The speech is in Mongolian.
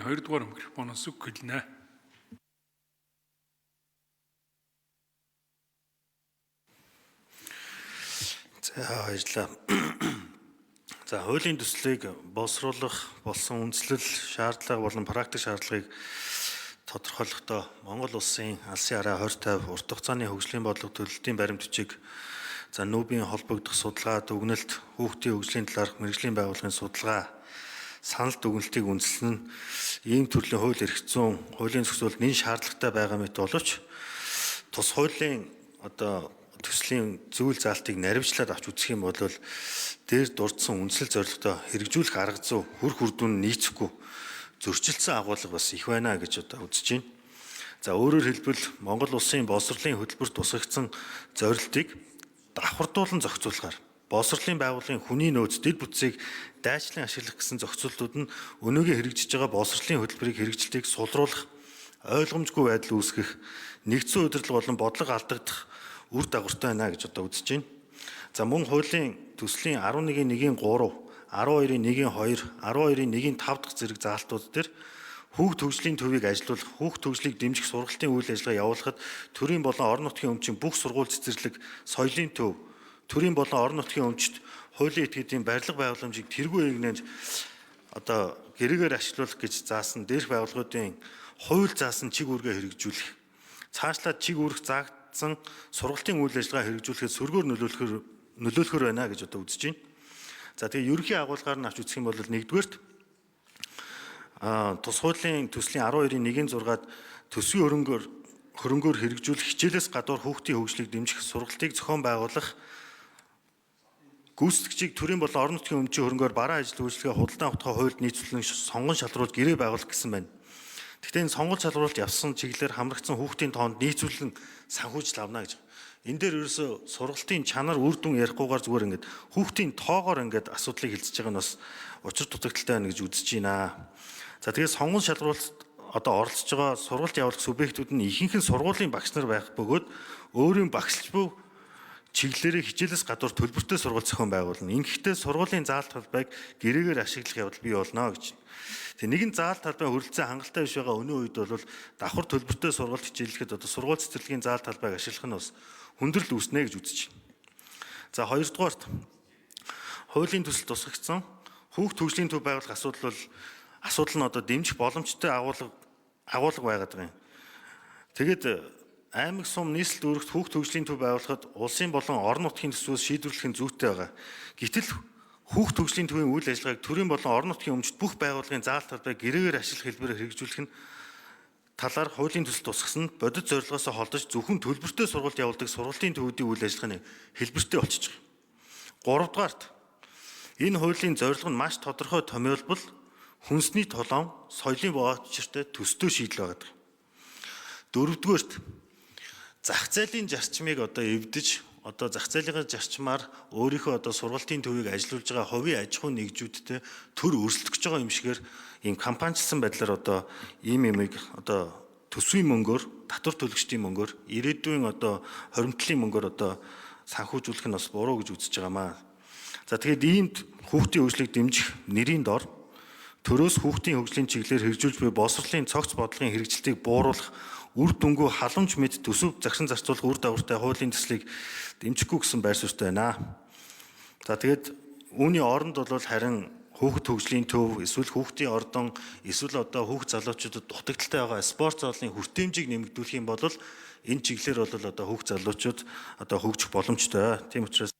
Хоёрдугаар микрофоноос үг хэлнэ. За баярлалаа. За хуулийн төслийг боловсруулах болсон үндслэл шаардлага болон практик шаардлагыг тодорхойлохдоо Монгол улсын алсын хараа 2050 урт хугацааны хөгжлийн бодлого төлөлтийн баримт бичиг, за нүүбийн холбогдох судалгаа, дүгнэлт, хүүхдийн хөгжлийн талаарх мэргэжлийн байгууллагын судалгаа, санал дүгнэлтийг үндэслэн нь ийм төрлийн хууль эрх зүйн хуулийн зохицуулалт нэн шаардлагатай байгаа мэт боловч тус хуулийн төслийн зүйл заалтыг наривчлаад авч үзэх юм бол дээр дурдсан үндсэл зорилготой хэрэгжүүлэх арга зүй хүр хүрдүүн нийцэхгүй зөрчилдсөн агуулга бас их байна гэж үзэж байна. За өөрөөр хэлбэл Монгол улсын боловсролын хөтөлбөрт тусгагдсан зорилтыг давхардуулан зохицуулахаар боловсролын байгууллагын хүний нөөц дэд бүтцийг дайчлан ашиглах гэсэн зохицуултууд нь өнөөгийн хэрэгжиж байгаа боловсролын хөтөлбөрийг хэрэгжилтийг сулруулах, ойлгомжгүй байдал үүсгэх, нэгдсэн удирдлага болон бодлого алдагдах үр дагавартай байна гэж үзэж байна. За мөн хуулийн төслийн 11.1-ийн 3, 12.1-ийн 2, 12.1-ийн 5 дахь зэрэг заалтууд дээр хүүхд хөгжлийн төвийг ажилуулах, хүүхд хөгжлийг дэмжих сургалтын үйл ажиллагаа явуулахад төрийн болон орон нутгийн өмчийн бүх сургууль цэцэрлэг, соёлын төв, төрийн болон орон нутгийн өмчт хуулийн этгээдийн барилга байгууламжийг тэргүй игнэж гэрээгээр ашиглуулах гэж заасан дээрх байгууллагуудын хууль заасан чиг үүргээ хэрэгжүүлэх, цаашлаад чиг үүрэх заагдсан сургалтын үйл ажиллагаа хэрэгжүүлэхэд сөргөөр нөлөөлөхөр байна гэж үзэж байна. За тэгээ ерөнхий агуулгаар нь авч үзэх юм бол нэгдүгээрт тус хуулийн төслийн 12.1-ийн 6-ад төсвийн хөрөнгөөр хэрэгжүүлэх хичээлээс гадуур хүүхдийн хөгжлийг дэмжих сургалтыг зохион байгуулах гүйцэтгэгчийг төрийн болон орон нутгийн өмчийн хөрөнгөөр бараа ажил үйлчлэгээ худалдан авахын хуульд нийцүүлэн сонгон шалруулж гэрээ байгуулах гэсэн байна. Гэхдээ энэ сонгон шалруулалт явсан чиглэлээр хамрагдсан хүүхдийн тоонд нийцүүлэн санхүүжилт авна гэж. Энэ дээр ерөөсө сургалтын чанар үр дүн ярихгүйгээр зүгээр ингээд хүүхдийн тоогоор ингээд асуудлыг хэлцэж байгаа нь бас учир дутагдaltaй байна гэж үзэж байна. За тэгээд сонгон шалруулалт оролцож байгаа сургалт явуулах субъектүүд нь ихэнх нь сургуулийн багш нар байх бөгөөд өөрийн багшлж буй чиглэлээрээ хичээлээс гадуур төлбөртэй сургалт зохион байгуулна. Ингэхдээ сургуулийн заалт талбайг гэрээгээр ашиглах явдал бий болно гэж. Тэгээ нэгэн заалт талбай хөрөлцөө хангалттай биш байгаа өнөө үед бол давхар төлбөртэй сургалт хичээллэхэд сургууль цэцэрлэгийн заалт талбайг ашиглах нь бас хүндрэл үүснэ гэж үзэж байна. За хоёрдугаарт хуулийн төсөл тусгагдсан хүүхд хөгжлийн төв байгуулах асуудал нь дэмжих боломжтой агуулга байгаад байгаа юм. Тэгэд аймаг сум нийслэлд өргөхт хүүхд хөгжлийн төв байгуулахад улсын болон орон нутгийн төсвөөс шийдвэрлэх нь зүйтэй байгаа. Гэтэл хүүхд хөгжлийн төвийн үйл ажиллагааг төрийн болон орон нутгийн өмчт бүх байгууллагын заалт талбайг гэрээгээр ашиглах хэлбэрээр хэрэгжүүлэх нь талаар хуулийн төсөл тусгасан бодит зорилгоос холдож зөвхөн төлбөртэй сургалт явуулдаг сургалтын төвүүдийн үйл ажиллагааны хэлбэртэй болчихж байгаа. Гуравдугаарт энэ хуулийн зорилго нь маш тодорхой томьёолбол хүнсний толон соёлын боочиртай төстэй шийдэл байгаа. Дөрөвдүгээрт зах зээлийн зарчмыг эвдэж зах зээлийн зарчмаар өөрийнхөө сургалтын төвийг ажилуулж байгаа хувийн аж ахуйн нэгжүүдтэй төр өрсөлдөх гэж байгаа юм шигээр ийм кампаничилсан байдлаар ийм юмыг төсвийн мөнгөөр, татвар төлөгчдийн мөнгөөр, ирээдүйн хоримтлын мөнгөөр санхүүжүүлэх нь бас буруу гэж үзэж байгаамаа. За тэгээд иймд хүүхдийн хөгжлийг дэмжих нэрийн дор төрөөс хүүхдийн хөгжлийн чиглэлээр хэрэгжүүлж буй боловсролын цогц бодлогын хэрэгжилтийг бууруулах үр дүнгүй халамж мэд төсөв загсан зарцуулах үр дагавартай хуулийн төслийг дэмжихгүй гэсэн байр суурьтай байна. За тэгээд үүний оронд харин хүүхд хөгжлийн төв, эсвэл хүүхдийн ордон, эсвэл хүүхд залуучуудад дутагдaltaй байгаа спорт залын хүртээмжийг нэмэгдүүлэх юм бол энэ чиглэлээр хүүхд залуучууд хөгжих боломжтой. Тийм учраас